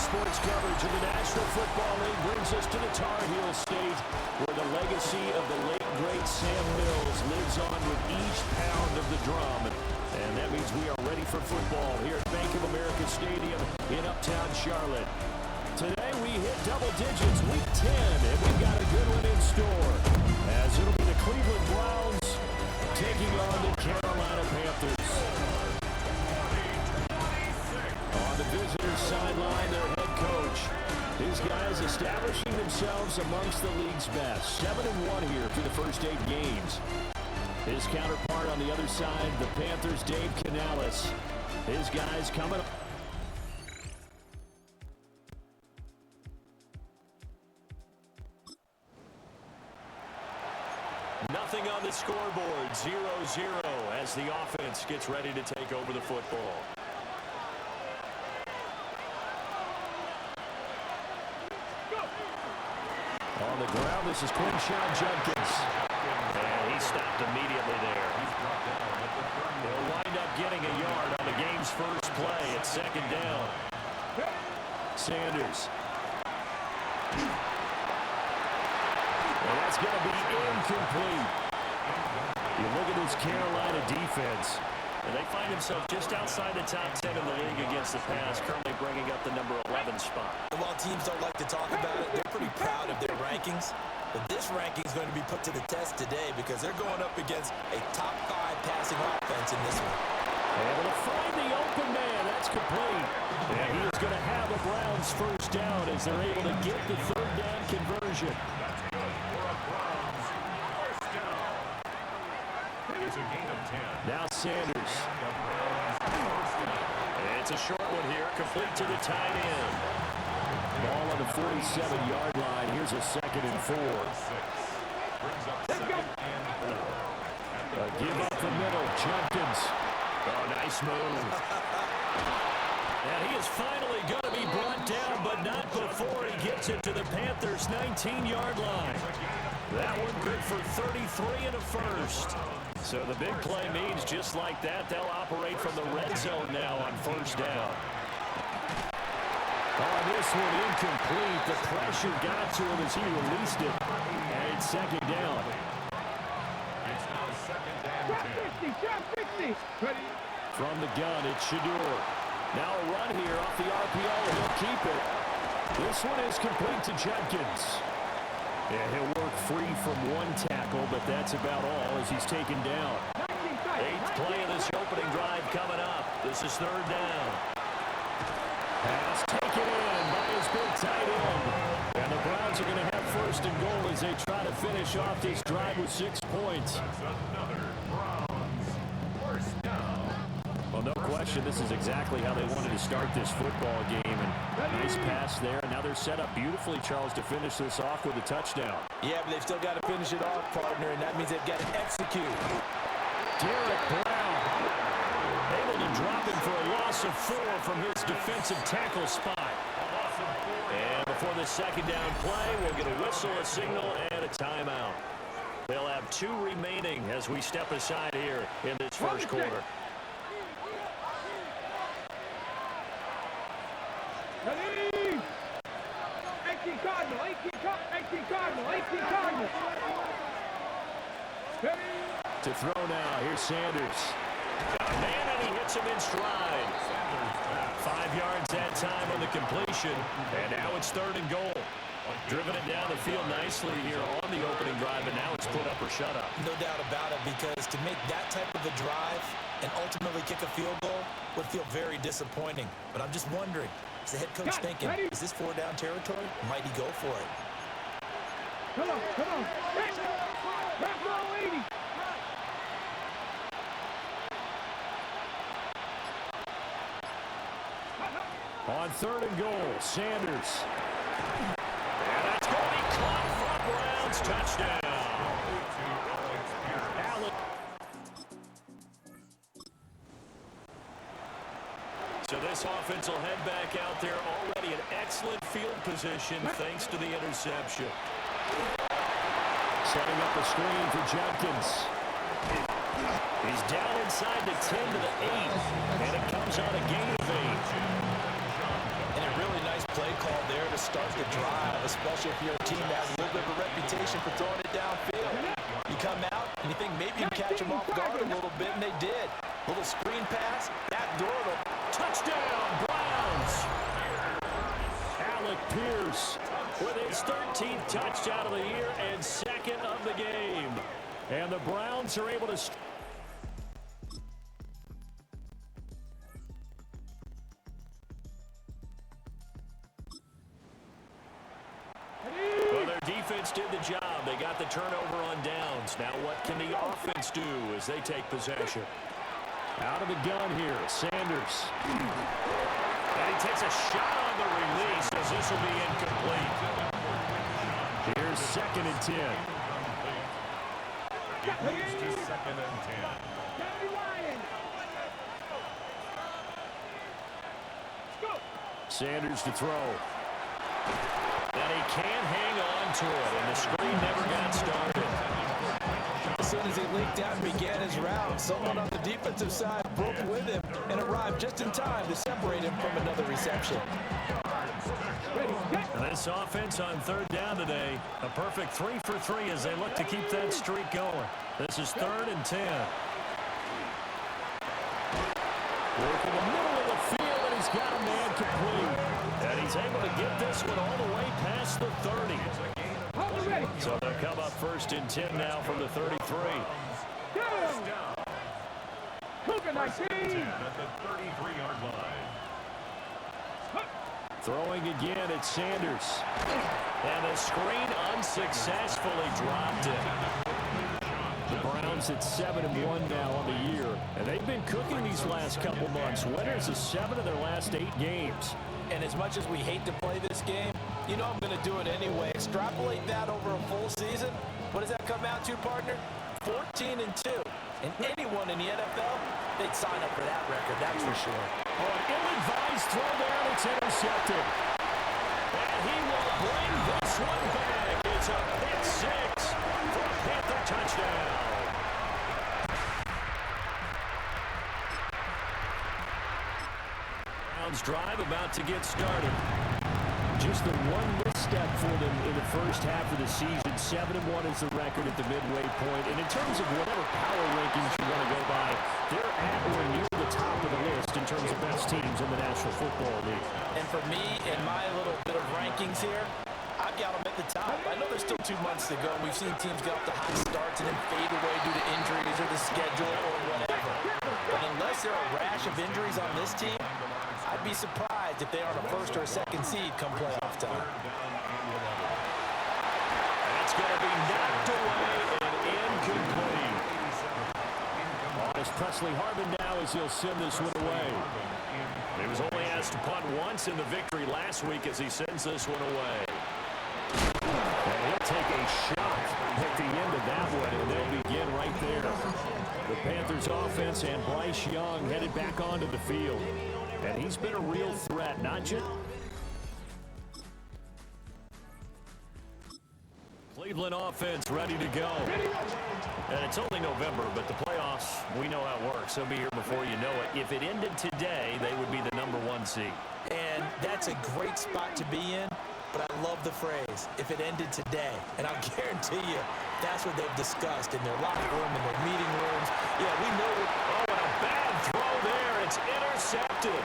Sports coverage of the National Football League brings us to the Tar Heel State, where the legacy of the late, great Sam Mills lives on with each pound of the drum. And that means we are ready for football here at Bank of America Stadium in Uptown Charlotte. Today we hit double digits, week 10, and we've got a good one in store, as it'll be the Cleveland Browns taking on the Carolina Panthers. On the visitors' sideline, their head coach. These guys establishing themselves amongst the league's best. 7-1 here through the first 8 games. His counterpart on the other side, the Panthers' Dave Canales. His guys coming up. Nothing on the scoreboard, 0-0 as the offense gets ready to take over the football. On the ground, this is Quinshon Judkins. And he stopped immediately there. He'll wind up getting a yard on the game's first play at second down. Sanders. And that's going to be incomplete. You look at this Carolina defense, and they find themselves just outside the top 10 in the league against the pass, currently bringing up the number 11 spot. And while teams don't like to talk about it, they're pretty proud of their rankings. But this ranking is going to be put to the test today because they're going up against a top 5 passing offense in this one. Able to find the open man. That's complete. And he is going to have the Browns first down as they're able to get the third down conversion. Now Sanders. It's a short one here, complete to the tight end. Ball on the 47-yard line. Here's a 2nd and 4. Give up the middle, Judkins. Oh, nice move. And he is finally going to be brought down, but not before he gets it to the Panthers' 19-yard line. That one good for 33 and a first. So the big play means just like that, they'll operate from the red zone now on first down. Oh, this one incomplete. The pressure got to him as he released it. And it's second down. It's now second down. Drop 50. Ready? From the gun, it's Sheduer. Now a run here off the RPO, and he'll keep it. This one is complete to Judkins. And he'll work free from one tackle, but that's about all as he's taken down. 8th play of this opening drive coming up. This is third down. Pass taken in by his big tight end. And the Browns are going to have first and goal as they try to finish off this drive with 6 points. Well, no question, this is exactly how they wanted to start this football game. And nice pass there. And now they're set up beautifully, Charles, to finish this off with a touchdown. Yeah, but they've still got to finish it off, partner, and that means they've got to execute. Derek Brown able to drop him for a loss of 4 from his defensive tackle spot. And before the second down play, we'll get a whistle, a signal, and a timeout. They'll have 2 remaining as we step aside here in this first quarter. Ready? 18 Cardinal. 18 Cardinal. Ready? To throw now, here's Sanders. Got a man, and he hits him in stride. 5 yards that time on the completion, and now it's third and goal. Driven it down the field nicely here on the opening drive, and now it's put up or shut up. No doubt about it, because to make that type of a drive and ultimately kick a field goal would feel very disappointing. But I'm just wondering, is the head coach thinking, is this 4-down territory? Might he go for it? Come on. Back ball 80. On third and goal, Sanders. And that's going to be caught for Browns. Touchdown. Allen. So this offense will head back out there already in excellent field position thanks to the interception. Setting up the screen for Judkins. He's down inside the 10 to the 8, and it comes on a gain of 8. And a really nice play call there to start the drive, especially if you're a team that has a little bit of a reputation for throwing it downfield. You come out and you think maybe you can catch them off guard a little bit, and they did. Little screen pass, backdoor, Touchdown, Browns! Alec Pierce with his 13th touchdown of the year and second of the game. And the Browns are able to... Well, their defense did the job. They got the turnover on downs. Now what can the offense do as they take possession? Out of the gun here, Sanders. And he takes a shot on the release as this will be incomplete. Here's 2nd and 10. Second and 10. Sanders to throw. And he can't hang on to it, and the screen never got started. As soon as he leaked out and began his route, someone on the defensive side broke with him and arrived just in time to separate him from another reception. And this offense on 3rd down today, a perfect 3 for 3 as they look to keep that streak going. This is 3rd and 10. Work in the middle of the field, and he's got a man complete. And he's able to get this one all the way past the 30. So they'll come up 1st and 10 now from the 33. Throwing again, it's Sanders. And the screen unsuccessfully dropped it. The Browns at 7-1 now on the year. And they've been cooking these last couple months. Winners of 7 of their last 8 games. And as much as we hate to play this game, you know I'm going to do it anyway. Extrapolate that over a full season. What does that come out to, partner? 14-2. And anyone in the NFL, they'd sign up for that record, that's for sure. Oh, an ill-advised throw there, and it's intercepted. And he will bring this one back. It's a pick 6 for a Panther touchdown. Browns drive about to get started. Just the one misstep for them in the first half of the season. 7-1 is the record at the midway point. And in terms of whatever power rankings you want to go by, they're at or near the top of the list in terms of best teams in the National Football League. And for me, in my little bit of rankings here, I've got them at the top. I know there's still 2 months to go. We've seen teams get off to hot starts and then fade away due to injuries or the schedule or whatever. But unless there are a rash of injuries on this team, I'd be surprised if they aren't a 1st or a 2nd seed come playoff time. That's going to be knocked away and incomplete. It's Presley Harvin now as he'll send this one away. He was only asked to punt once in the victory last week as he sends this one away. And he'll take a shot at the end of that one, and they'll begin right there. The Panthers offense and Bryce Young headed back onto the field. And he's been a real threat, not just... Cleveland offense ready to go. And it's only November, but the playoffs, we know how it works. They'll be here before you know it. If it ended today, they would be the #1 seed. And that's a great spot to be in, but I love the phrase, if it ended today. And I'll guarantee you, that's what they've discussed in their locker room, in their meeting rooms. Yeah, we know what... Oh, and a bad throw there. It's intercepted.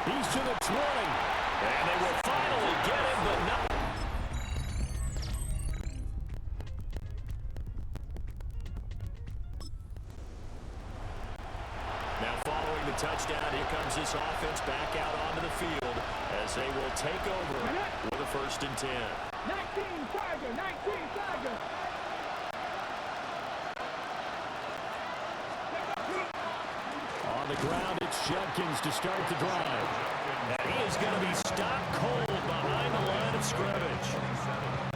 He's to the 20. And they will finally get him, but not... Now following the touchdown, here comes this offense back out onto the field as they will take over with a 1st and 10. 19 Tiger, 19 Tiger. On the ground, it's Judkins to start the drive. And he is going to be stopped cold behind the line of scrimmage.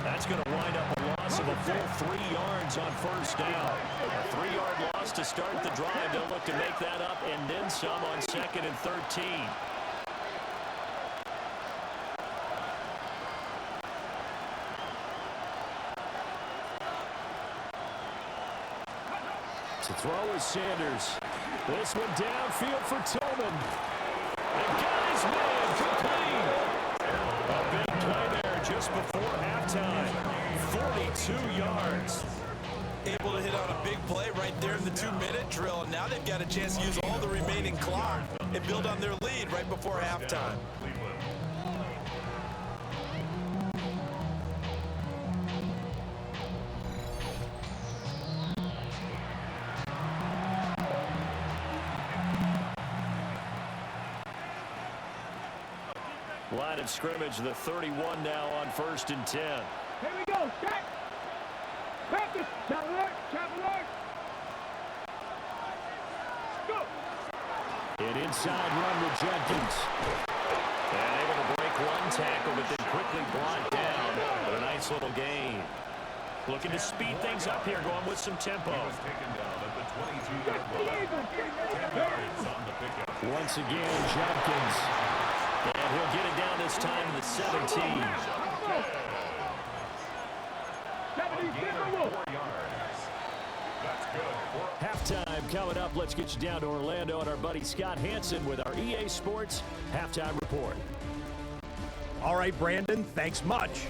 That's going to wind up a loss of a full 3 yards on 1st down. A 3-yard loss to start the drive. They'll look to make that up and then some on 2nd and 13. To throw is Sanders. This one downfield for Tillman. And got his man complete. just before halftime. 42 yards. Able to hit on a big play right there in the 2-minute drill. And now they've got a chance to use all the remaining clock and build on their lead right before halftime. Line of scrimmage, the 31 now on 1st and 10. Here we go. Back. Practice. Traveler. Traveler. Go. An inside run with Jenkins. And able to break one tackle, but then quickly brought down. But a nice little gain. Looking to speed things up here, going with some tempo. Once again, Jenkins. And he'll get it down this time to the 17. Halftime coming up. Let's get you down to Orlando and our buddy Scott Hansen with our EA Sports Halftime Report. All right, Brandon, thanks much.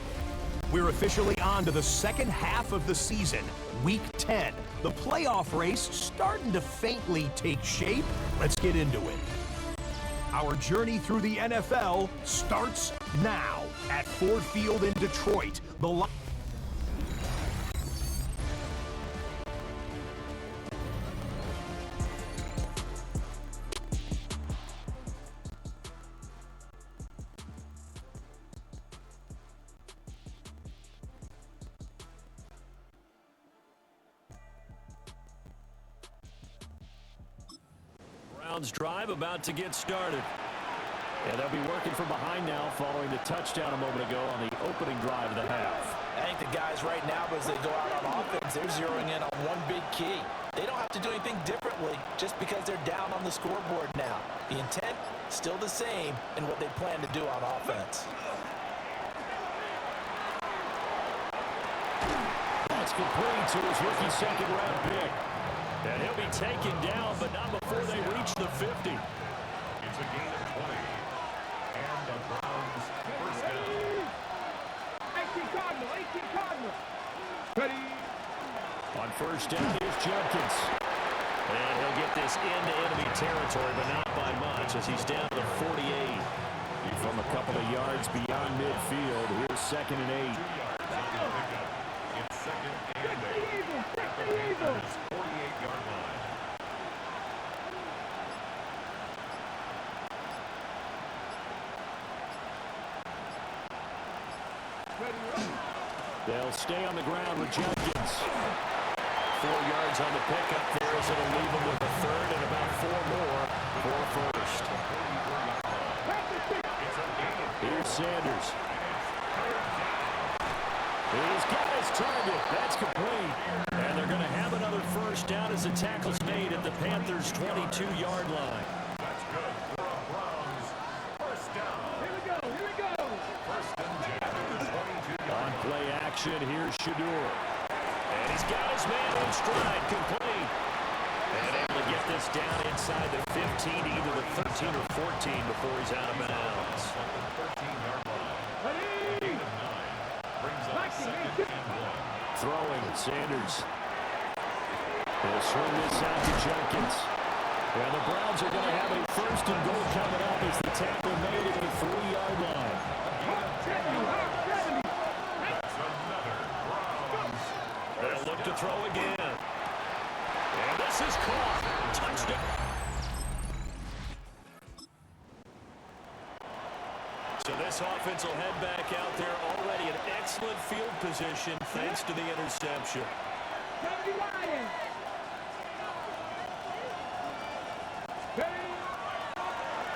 We're officially on to the second half of the season, Week 10. The playoff race starting to faintly take shape. Let's get into it. Our journey through the NFL starts now at Ford Field in Detroit. The Browns drive about to get started. And they'll be working from behind now following the touchdown a moment ago on the opening drive of the half. I think the guys right now, as they go out on offense, they're zeroing in on one big key. They don't have to do anything differently just because they're down on the scoreboard now. The intent, still the same in what they plan to do on offense. That's complete to his rookie second-round pick. And he'll be taken down, but not before they reach the 50. It's a gain of 20. And the Browns first down. 18 Cardinal, 18 Cardinal. Ready. On first down, here's Jenkins. And he'll get this into enemy territory, but not by much as he's down to the 48. From a couple of yards beyond midfield, here's 2nd and 8. It's 2nd and 8. At the Panthers' 48-yard line. They'll stay on the ground with Jenkins. 4 yards on the pickup there as it'll leave him with a third and about 4 more for first. Here's Sanders. He's got his target. That's complete. And they're going to have another first down as the tackle's made at the Panthers' 22-yard line. That's good for a Browns first down. Here we go, here we go. First and 10 at the 22-yard line. On play action, here's Sheduer. And he's got his man in stride, complete. And able to get this down inside the 15 to either the 13 or 14 before he's out of bounds. At the 13-yard line. Gain of 9. Brings up 2nd and 1. Throwing, Sanders. He'll swing this out to Jenkins. And the Browns are going to have a first and goal coming up as the tackle made at the 3-yard line. They'll look to throw again. And this is caught. Touchdown. So this offense will head back out there already in excellent field position thanks to the interception.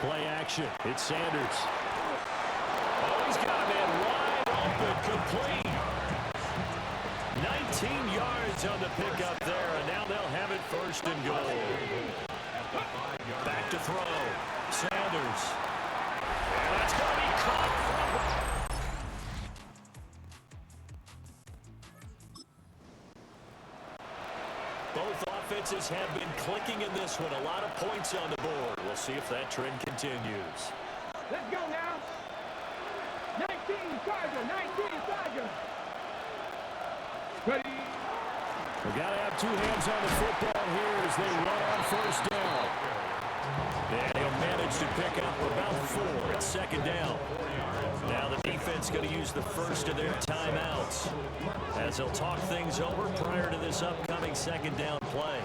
Play action. It's Sanders. Oh, he's got a man wide open, complete. 19 yards on the pickup there, and now they'll have it first and goal. Back to throw. Sanders. And that's going to be caught. Both offenses have been clicking in this one. A lot of points on the board. We'll see if that trend continues. Let's go now. 19. Ready. We got to have two hands on the football here as they run on first down. And he'll manage to pick up about 4 at second down. Now the defense going to use the first of their timeouts as they'll talk things over prior to this upcoming second down play.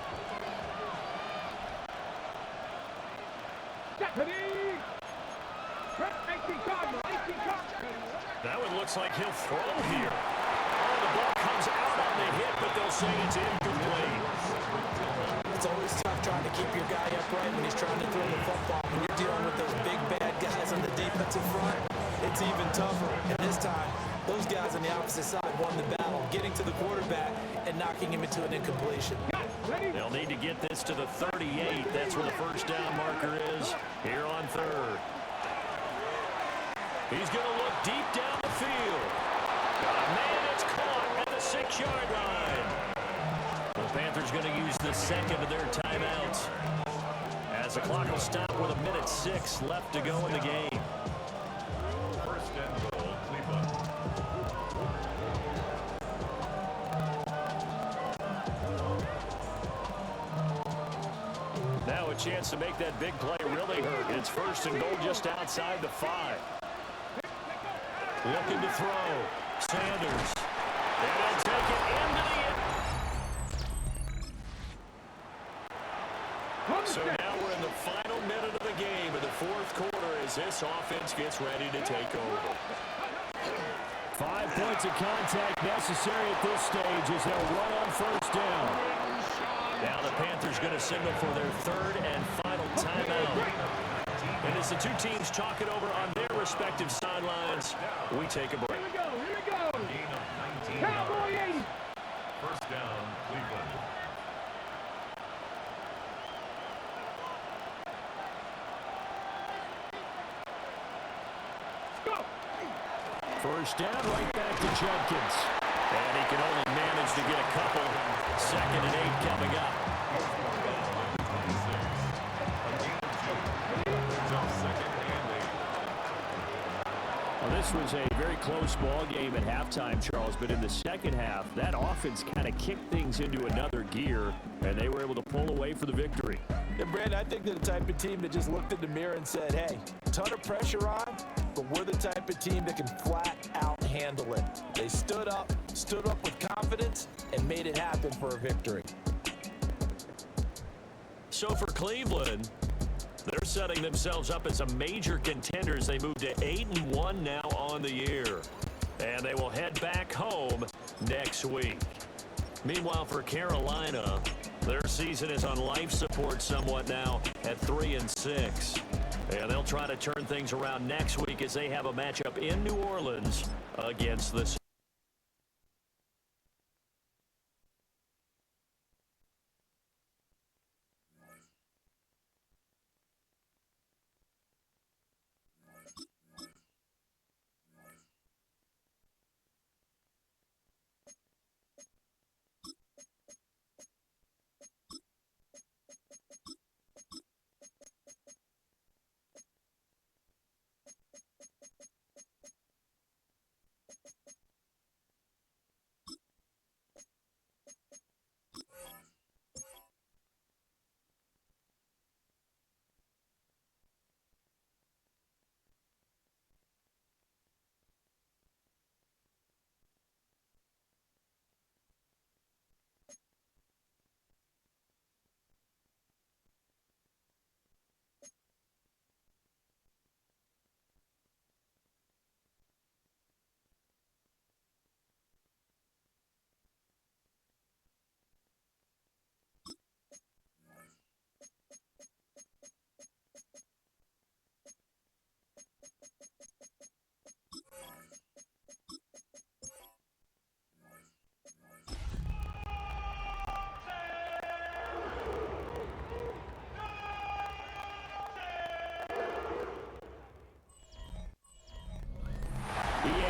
That one looks like he'll throw here. Oh, the ball comes out on the hit, but they'll say it's incomplete. It's always tough trying to keep your guy upright when he's trying to throw the football. When you're dealing with those big, bad guys on the defensive front, it's even tougher. And this time, those guys on the opposite side won the battle, getting to the quarterback and knocking him into an incompletion. They'll need to get this to the 38. That's where the first down marker is here on third. He's going to look deep down the field. Man, it's caught at the 6-yard line. The Panthers going to use the second of their timeouts as the clock will stop with 1:06 left to go in the game. First and goal, Cleveland. Now a chance to make that big play really hurt. It's first and goal just outside the 5. Looking to throw. Sanders. And they'll take it into the end. So now we're in the final minute of the game in the fourth quarter as this offense gets ready to take over. 5 points of contact necessary at this stage as they'll run on first down. Now the Panthers going to signal for their third and final timeout. And as the two teams talk it over on their respective sidelines, we take a break. Gain of 19 yards. First down, Cleveland. First down, right back to Jenkins. And he can only manage to get a couple. Second and 8 coming up. Well, this was a very close ball game at halftime, Charles, but in the second half, that offense kind of kicked things into another gear, and they were able to pull away for the victory. And Brandon, I think they're the type of team that just looked in the mirror and said, hey, ton of pressure on, but we're the type of team that can flat out handle it. They stood up with confidence, and made it happen for a victory. So for Cleveland, they're setting themselves up as a major contender as they move to 8-1 now on the year. And they will head back home next week. Meanwhile, for Carolina, their season is on life support somewhat now at 3-6. And they'll try to turn things around next week as they have a matchup in New Orleans against the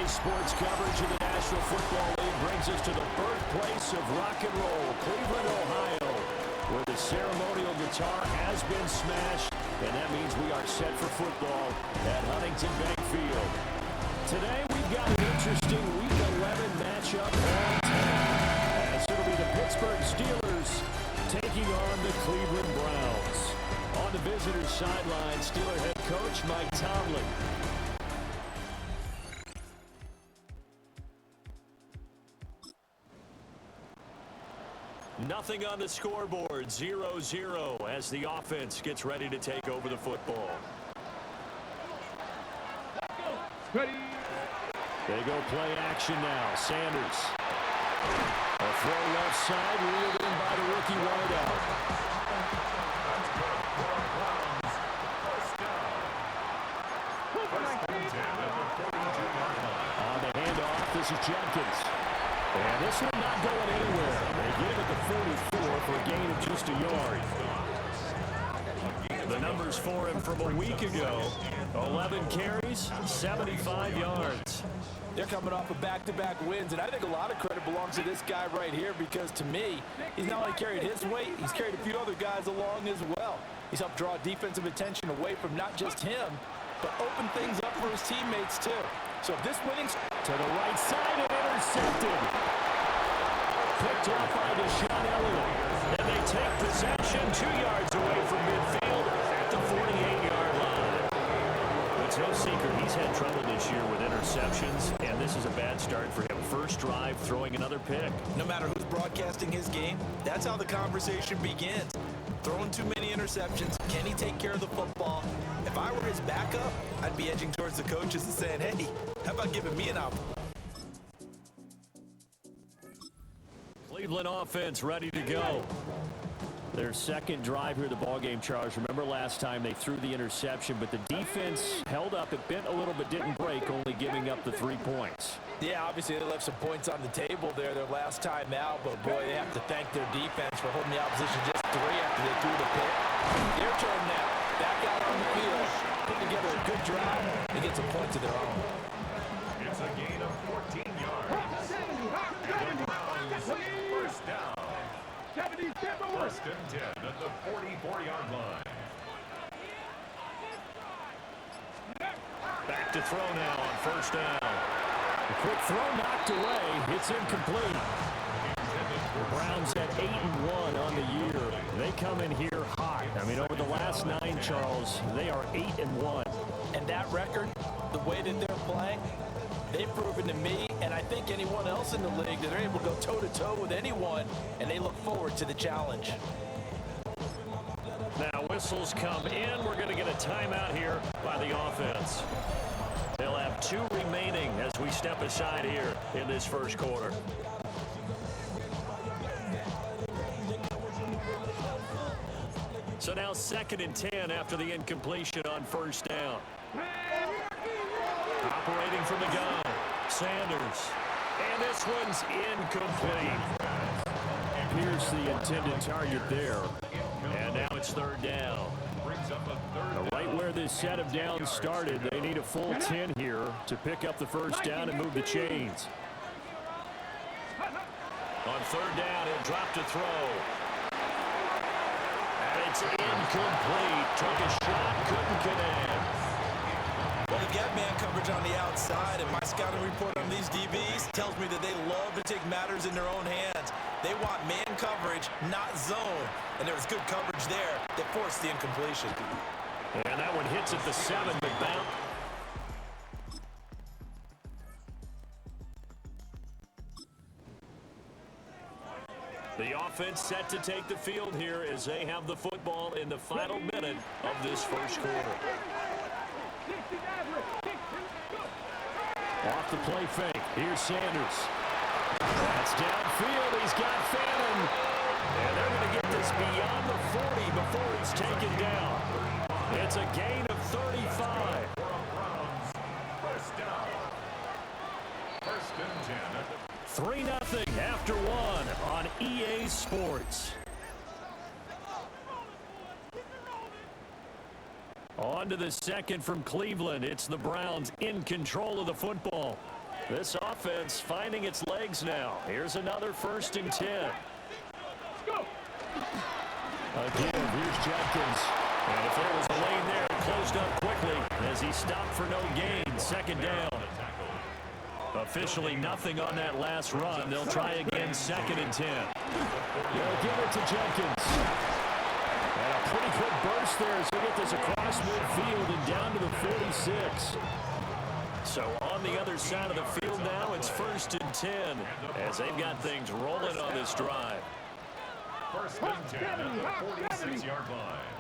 Sports coverage of the National Football League brings us to the birthplace of rock and roll, Cleveland, Ohio, where the ceremonial guitar has been smashed, and that means we are set for football at Huntington Bank Field. Today, we we've got an interesting Week 11 matchup on tap, as it'll be the Pittsburgh Steelers taking on the Cleveland Browns. On the visitors' sideline, Steeler head coach Mike Tomlin. Nothing on the scoreboard, 0-0 as the offense gets ready to take over the football. Ready. They go play action now. Sanders. A throw left side, reeled in by the rookie wideout. On the handoff, this is Jenkins. And this one not going anywhere. They get him at the 44 for a gain of just a yard. The numbers for him from a week ago: 11 carries, 75 yards. They're coming off of back-to-back wins, and I think a lot of credit belongs to this guy right here because, to me, he's not only carried his weight, he's carried a few other guys along as well. He's helped draw defensive attention away from not just him, but open things up for his teammates, too. So if this winning... To the right side and intercepted. Picked off by Deshaun Elliott. And they take possession 2 yards away from midfield at the 48-yard line. It's no secret he's had trouble this year with interceptions, and this is a bad start for him. First drive, throwing another pick. No matter who's broadcasting his game, that's how the conversation begins. Throwing too many interceptions, can he take care of the football? If I were his backup, I'd be edging towards the coaches and saying, hey, how about giving me an opportunity? Cleveland offense ready to go. Their second drive here of the ballgame, Charles. Remember last time they threw the interception, but the defense held up. It bent a little but didn't break, only giving up the 3 points. Yeah, obviously they left some points on the table there their last time out, but boy, they have to thank their defense for holding the opposition just 3 after they threw the pick. Their turn now. Back out on the field, put together a good drive, and get some points of their own. It's a gain of 14 yards. And the Browns first down. First and 10 at the 44-yard line. Back to throw now on first down. A quick throw knocked away. It's incomplete. The Browns at 8-1 on the year. They come in here hot. I mean, over the last 9, Charles, they are 8-1. And that record, the way that they're playing, they've proven to me, and I think anyone else in the league, that they're able to go toe-to-toe with anyone, and they look forward to the challenge. Now whistles come in. We're going to get a timeout here by the offense. They'll have 2 remaining as we step aside here in this first quarter. So now 2nd and 10 after the incompletion on first down. Operating from the gun, Sanders. And this one's incomplete. Here's the intended target there. And now it's 3rd down. Right where this set of downs started, they need a full 10 here to pick up the first down and move the chains. On 3rd down, he'll drop to throw. And it's incomplete. Took a shot, couldn't connect. Well, you got man coverage on the outside, and my scouting report on these DBs tells me that they love to take matters in their own hands. They want man coverage, not zone. And there was good coverage there that forced the incompletion. And that one hits at the 7, but bounce. The offense set to take the field here as they have the football in the final minute of this first quarter. Off the play fake. Here's Sanders. That's downfield. He's got Fannin. And they're going to get this beyond the 40 before it's taken down. It's a gain of 35. First down. First and 10. 3-0 after 1 on EA Sports. On to the second from Cleveland. It's the Browns in control of the football. This offense finding its legs now. Here's another 1st and 10. Again, here's Jenkins. And if there was a lane there, it closed up quickly as he stopped for no gain. 2nd down. Officially nothing on that last run. They'll try again, 2nd and 10. They'll give it to Jenkins. And a pretty good burst there as they get this across midfield and down to the 46. So on the other side of the field now, it's 1st and 10 as they've got things rolling on this drive. 1st and 10 at the 46-yard line.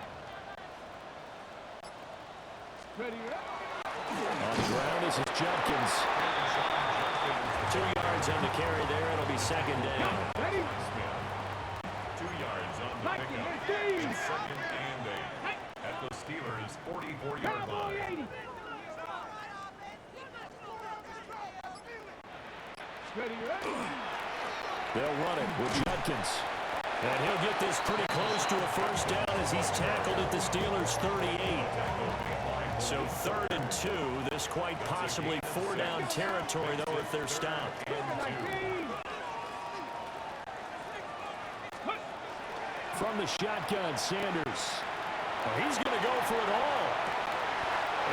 On the ground, this is Jenkins. 2 yards on the carry there. It'll be 2nd down. 2 yards on the pickup. It's 2nd and 8 at the Steelers' 44-yard line. They'll run it with Jenkins. And he'll get this pretty close to a 1st down as he's tackled at the Steelers' 38. So 3rd and 2. This quite possibly 4-down territory, though, if they're stopped. From the shotgun, Sanders. Well, he's going to go for it all.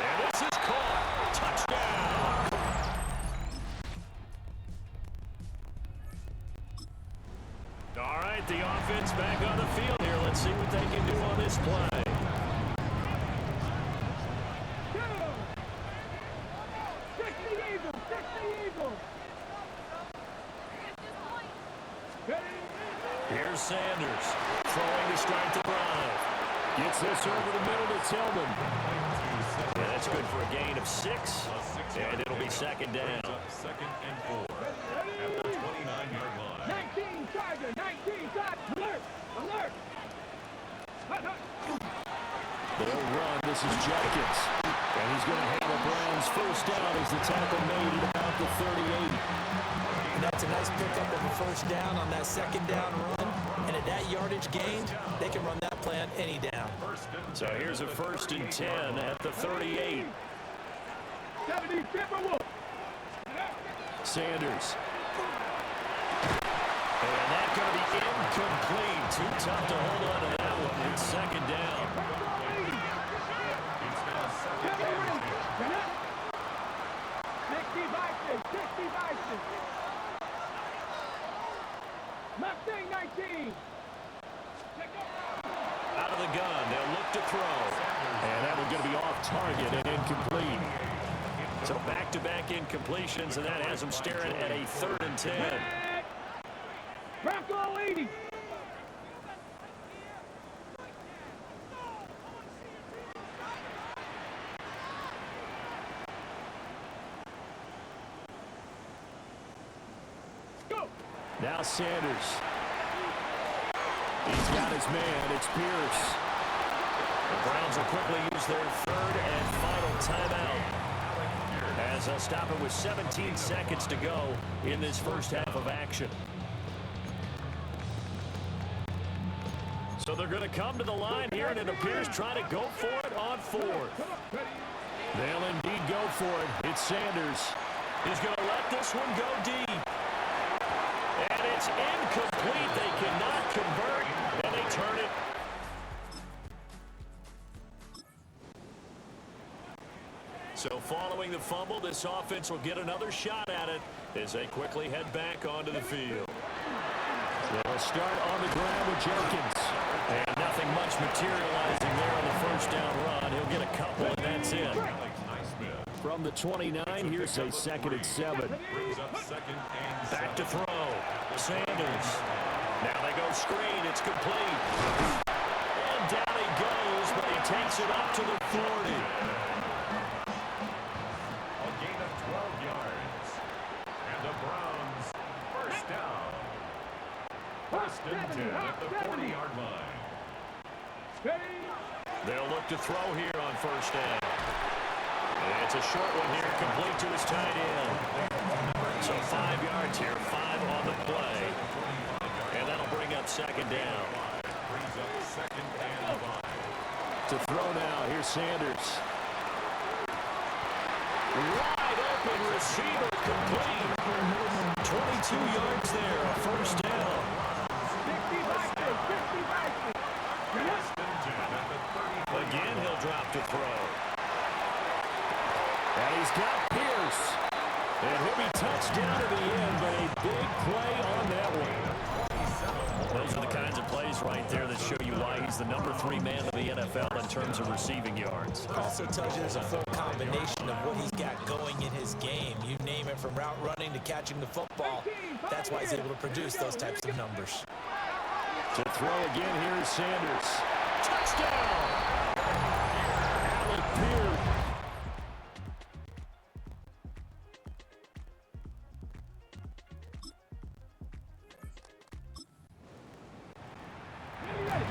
And this is caught. Touchdown. All right, the offense back on the field here. Let's see what they can do on this play. Here's Sanders throwing to start the drive. Gets this over the middle to Tillman. Yeah, that's good for a gain of 6. And it'll be 2nd down. 2nd and 4 at the 29-yard line. 19, Tiger, 19, got alert, alert. They'll run. This is Jenkins. And he's going to have the Browns 1st down as the tackle made at about the 38. And that's a nice pickup of a 1st down on that 2nd down run. And at that yardage gained, they can run that play on any down. So here's a 1st and 10 at the 38. Sanders. And that's going to be incomplete. Too tough to hold on to that one. It's 2nd down. It's now 2nd and 19. Out of the gun, they'll look to throw. And that one's going to be off target and incomplete. So back-to-back incompletions, and that has them staring at a 3rd and 10. Bronco 80. Go. Now Sanders. He's got his man. It's Pierce. The Browns will quickly use their 3rd and final timeout, as they'll stop it with 17 seconds to go in this 1st half of action. So they're going to come to the line here, and it appears trying to go for it on 4th. They'll indeed go for it. It's Sanders. He's going to let this one go deep. And it's incomplete. They cannot convert, and they turn it. So following the fumble, this offense will get another shot at it as they quickly head back onto the field. They'll start on the ground with Jenkins. And nothing much materializing there on the 1st down run. He'll get a couple, and that's it. From the 29, here's a 2nd and 7. Back to throw. Sanders. Now they go screen. It's complete. And down he goes, but he takes it up to the 40. A gain of 12 yards. And the Browns 1st down. 1st and 10 at the 40-yard line. They'll look to throw here on 1st down. And it's a short one here, complete to his tight end. So 5 yards here, 5 on the play. And that'll bring up 2nd down. Brings up 2nd and 5. To throw now, here's Sanders. Wide open receiver, complete. 22 yards there, a 1st down. 50 Again, he'll drop to throw. And he's got Pierce. And he'll be touched down to the end, but a big play on that one. Those are the kinds of plays right there that show you why he's the #3 man of the NFL in terms of receiving yards. Also tells you there's a full combination of what he's got going in his game. You name it, from route running to catching the football. That's why he's able to produce those types of numbers. To throw again, here's Sanders. Touchdown! Alec Beard.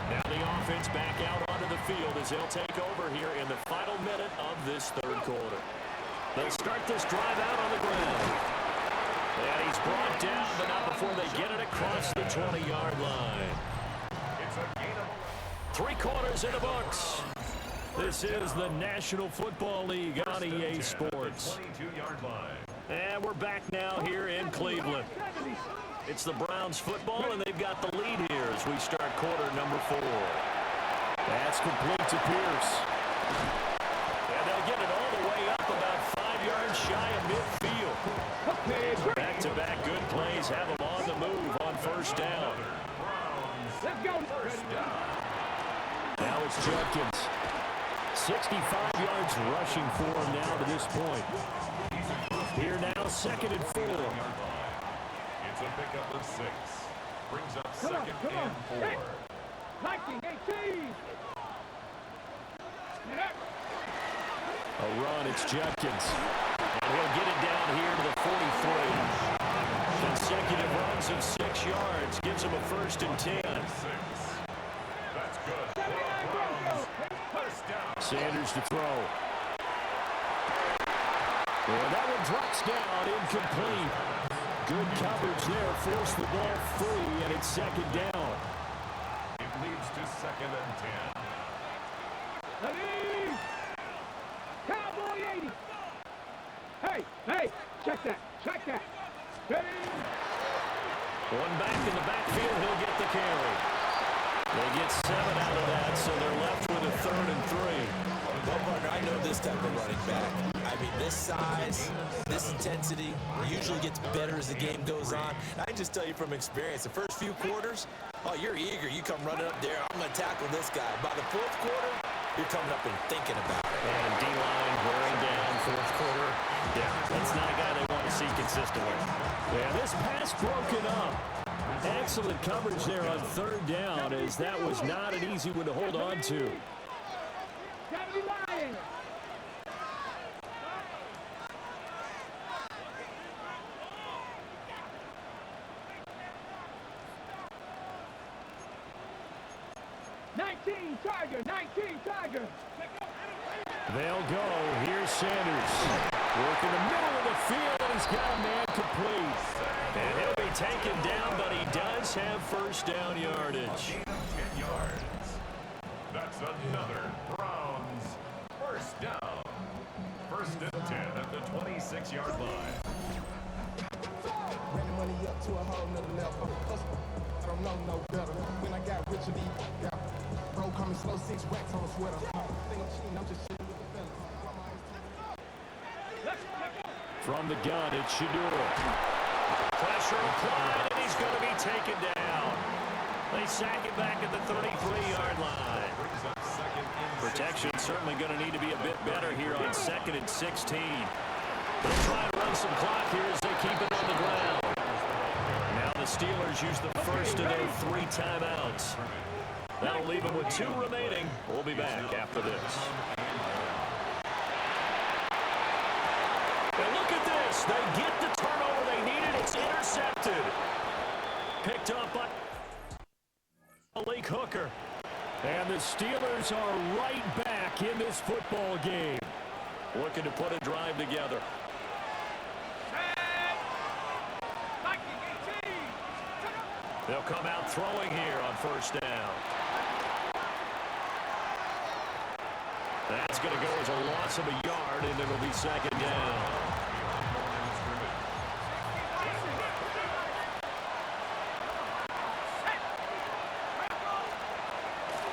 Now the offense back out onto the field as they'll take over here in the final minute of this third quarter. They'll start this drive out on the ground. And he's brought down, but not before they get it across the 20-yard line. It's a gain of 3 quarters in the books. This is the National Football League on EA Sports. 22-yard line. And we're back now here in Cleveland. It's the Browns football, and they've got the lead here as we start quarter number 4. That's complete to Pierce. And they'll get it all the way up about 5 yards shy of midfield. Back-to-back good plays have them on the move on first down. Let's go. Now it's Judkins. 65 yards rushing for him now to this point. Here now, 2nd and 4. It's a pickup of 6. Brings up 2nd and 4. 19-18. A run, it's Judkins. And he'll get it down here to the 43. Consecutive runs of 6 yards gives him a 1st and 10. 6. That's good. Browns. First down. Sanders to throw. And that one drops down, incomplete. Good coverage there, forced the ball free, and it's 2nd down. It leads to 2nd and 10. Ready? Cowboy 80. Hey, check that. Ready? One back in the backfield, he'll get the carry. They get 7 out of that, so they're left with a 3rd and 3. Well, partner, I know this type of running back. I mean, this size, this intensity usually gets better as the game goes on. I can just tell you from experience, the first few quarters, oh, you're eager. You come running up there, I'm going to tackle this guy. By the 4th quarter, you're coming up and thinking about it. And D-line wearing down 4th quarter. Yeah, that's not a guy they want to see consistently. Yeah, this pass broken up. Excellent coverage there on 3rd down, as that was not an easy one to hold on to. 70 Lions. Tiger. They'll go. Here's Sanders. Working the middle of the field, and he's got a man complete. And he'll be taken down, but he does have 1st down yardage. 10 yards. That's another Browns 1st down. 1st and 10 at the 26-yard line. Ran the money up to a whole nother level. I don't know no better. When I got rich, yeah. Bro, coming slow, 6 racks on a sweater. Think I'm cheating, I'm just shitting with the fellas. From the gun, it's Sheduer. Pressure applied, and he's going to be taken down. They sack it back at the 33-yard line. Protection certainly going to need to be a bit better here on 2nd and 16. They'll try and run some clock here as they keep it on the ground. Now the Steelers use the first of their 3 timeouts. That'll leave them with 2 remaining. We'll be back after this. And look at this. They get the turnover they needed. It's intercepted. Picked up by Malik Hooker. And the Steelers are right back in this football game. Looking to put a drive together. They'll come out throwing here on 1st down. That's going to go as a loss of a yard, and it'll be 2nd down.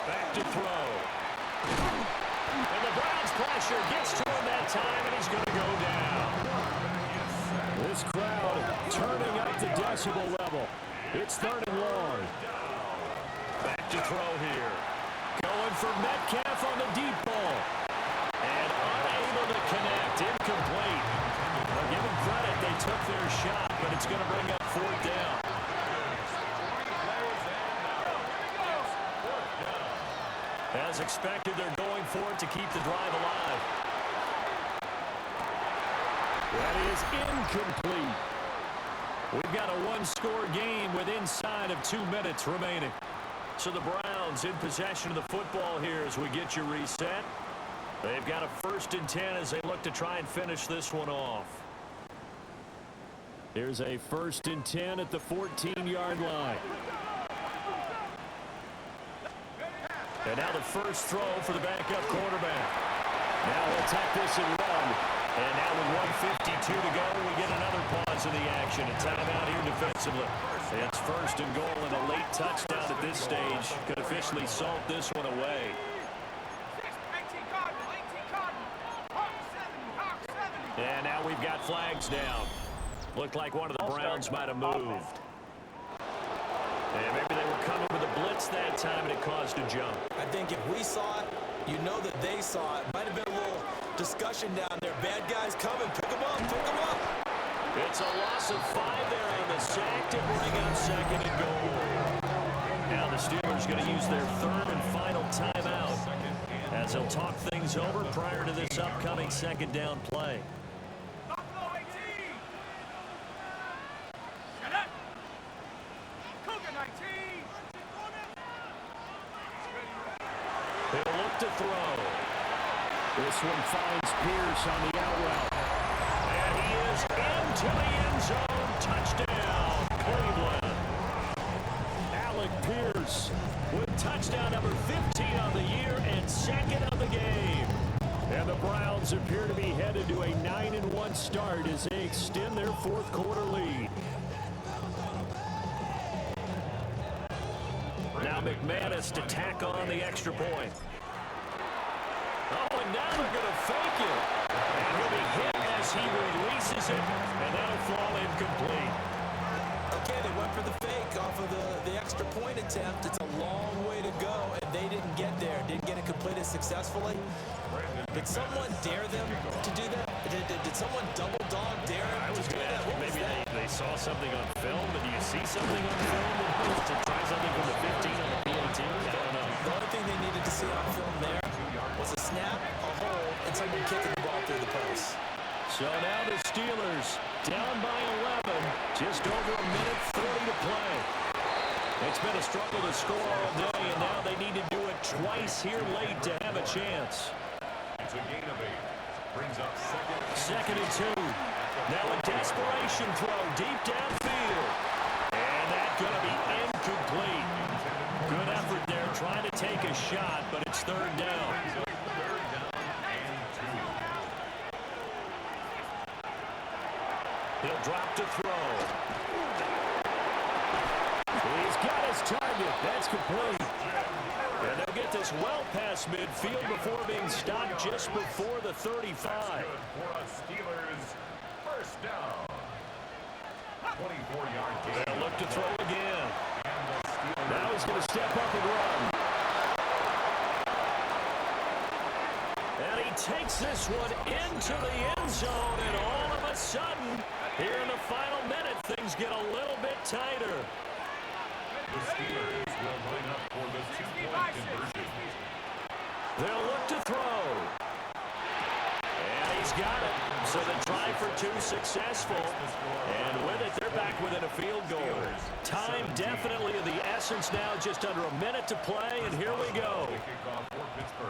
Back to throw. And the Browns pressure gets to him that time, and he's going to go down. decibel level. It's 3rd and long. Back to throw here. Going for Metcalf on the deep ball. And unable to connect. Incomplete. Well, give them credit. They took their shot, but it's going to bring up 4th down. As expected, they're going for it to keep the drive alive. That is incomplete. We've got a 1-score game with inside of 2 minutes remaining. So the Browns in possession of the football here as we get you reset. They've got a 1st and 10 as they look to try and finish this one off. Here's a 1st and 10 at the 14-yard line. And now the first throw for the backup quarterback. Now he'll attack this and run. And now with 1:52 to go, we get another pause in the action. A timeout here defensively. It's 1st and goal and a late touchdown at this stage could officially salt this one away. And now we've got flags down. Looked like one of the Browns might have moved. And maybe they were coming with a blitz that time and it caused a jump. I think if we saw it, you know that they saw it. Might have been a little discussion down there. Bad guys coming. Pick them up. Pick them up. It's a loss of 5 there on the sack to bring up 2nd and goal. Now the Steelers going to use their 3rd and final timeout as they'll talk things over prior to this upcoming 2nd down play. He'll look to throw. This one finds Pierce on the out route. And he is into the end zone. Touchdown, Cleveland. Alec Pierce with touchdown number 15 on the year and 2nd of the game. And the Browns appear to be headed to a 9-1 start as they extend their 4th quarter lead. Now McManus to tack on the extra point. Oh, and now they're going to fake it. And he'll be hit as he releases it, and that'll fall incomplete. Okay, they went for the fake off of the extra point attempt. It's a long way to go, and they didn't get there. Didn't get it completed successfully. Did someone dare them to do that? Did someone double dog dare them to do that? Maybe they saw something on film, but do you see something on film to try something from the 15 on the PAT? I don't know. The only thing they needed to see on film there was a snap, a hold, and someone kicking the ball through the post. So now the Steelers down by 11, just over a minute 40 to play. It's been a struggle to score all day, and now they need to do it twice here late to have a chance. It's a gain of 8. Brings up 2nd and 2. Now a desperation throw deep downfield. And that's going to be incomplete. Good effort there trying to take a shot, but it's 3rd down. He'll drop to throw. He's got his target. That's complete. And they'll get this well past midfield before being stopped just before the 35. For a Steelers first down. 24-yard gain. They'll look to throw again. Now he's going to step up and run. And he takes this one into the end zone, and all of a sudden, here in the final minute, things get a little bit tighter. The Steelers will line up for the 2-point conversion. They'll look to throw. And he's got it. So the try for 2 successful. And with it, they're back within a field goal. Time definitely of the essence now, just under a minute to play, and here we go.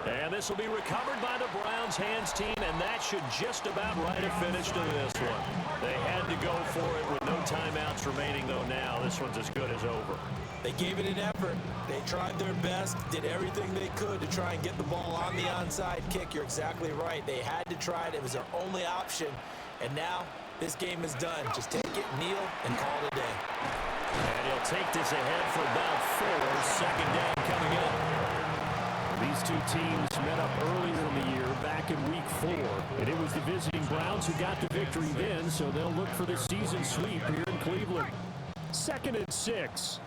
And this will be recovered by the Browns hands team, and that should just about write a finish to this one. They had to go for it with no timeouts remaining, though now. This one's as good as over. They gave it an effort. They tried their best, did everything they could to try and get the ball on the onside kick. You're exactly right. They had to try it. It was their only option. And now this game is done. Just take it, kneel, and call it a day. And he'll take this ahead for about 4. 2nd down coming up. These two teams met up earlier in the year, back in Week 4. And it was the visiting Browns who got the victory then, so they'll look for the season sweep here in Cleveland. 2nd and 6.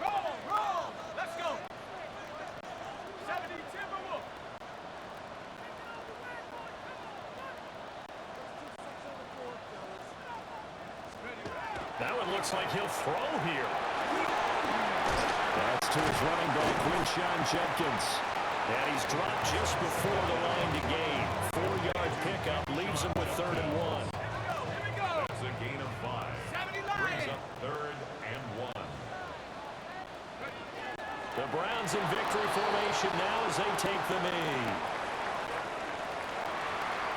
Roll. Let's go. 70 Timberwolves. That one looks like he'll throw here. That's to his running back, Jenkins. And he's dropped just before the line to gain. 4-yard pickup leaves him with 3rd and 1. That's a gain of 5. Brings up 3rd and 1. The Browns in victory formation now as they take the knee.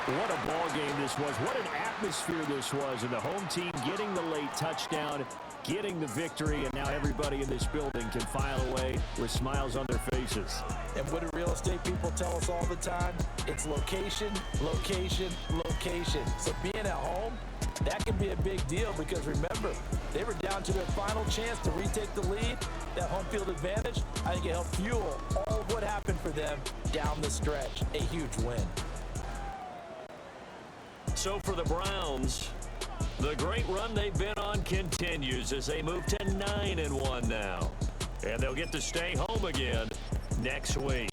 What a ball game this was. What an atmosphere this was. And the home team getting the late touchdown, getting the victory, and now everybody in this building can file away with smiles on their faces. And what do real estate people tell us all the time? It's location, location, location. So being at home, that can be a big deal because remember, they were down to their final chance to retake the lead. That home field advantage, I think it helped fuel all of what happened for them down the stretch. A huge win. So for the Browns, the great run they've been on continues as they move to 9-1 now. And they'll get to stay home again next week.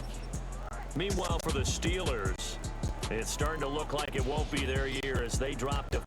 Meanwhile, for the Steelers, it's starting to look like it won't be their year as they drop to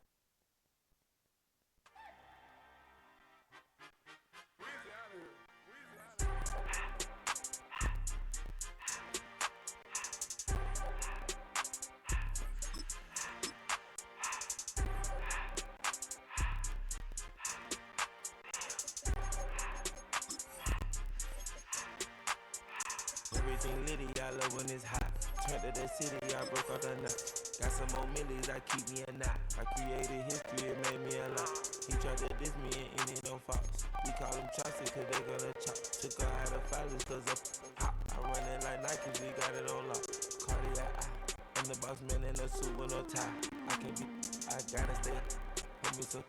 Everything litty, I love when it's hot. Turned to the city, I broke all the nuts. Got some more millies, I keep me a knot. I created history, it made me a lot. He tried to diss me and it no fox. We call him Chaucer cause they gonna chop. Took her out of filers cause of hot. I run it like Nike, we got it on lock. Cardiac eye. I'm the boss man in a suit with no tie. I can't be, I gotta stay. Hold me so.